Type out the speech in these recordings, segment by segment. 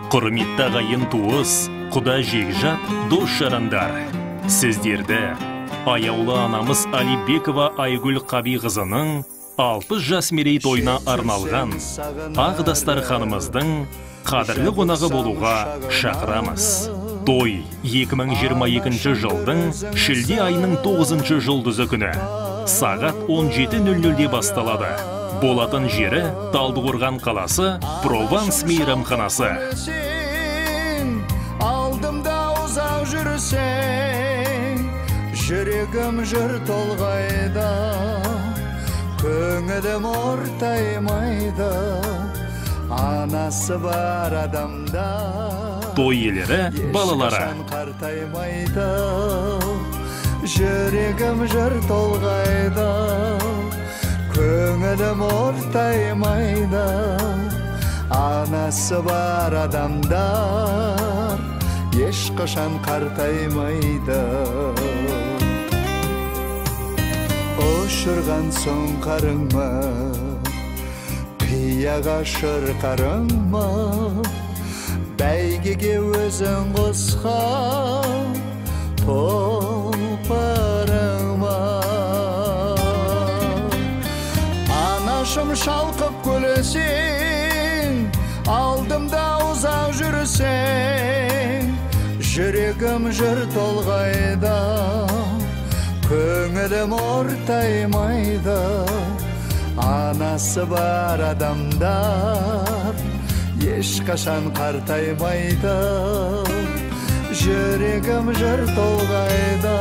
Құрметті ағайын туыс, құда жекжат, дос жарандар. Сіздерді аяулы анамыз Алибекова Айгүл Қабиқызының 6 жас мерейтойына арналған ақ дастарханымыздың қадірлі қонағы болуға шақырамыз. Той 2022 жылдың шілде айының 9 жұлдызы күні сағат 17:00-де басталады. Болатын жері Талдықорған қаласы, Прованс мейрамханасы. Алдымда ұзақ жүрсең, жүрегім жыр толғайды, көңілім ортаймайды, анасы бар адамда. Той иелері, балалары. Жүрегім жыр толғайды, көңілім ортаймайды, анасы бар адамдар ешқашан қартаймайды. Ұшырған соң қарыңма, қияға шырқарыңма, бәйгеге өзің қосқан тұлпарыңма. Анашым шалқып күлсең, алдымда ұзақ жүрсең, жүрегім жыр толғайды, көңілім ортаймайды, анасы бар адамдар ешқашан қартаймайды. Жүрегім жыр толғайды,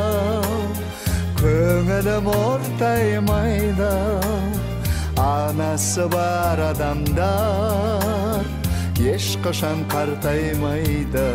көңілім ортаймайды, анасы бар адамдар ешқашан қартаймайды.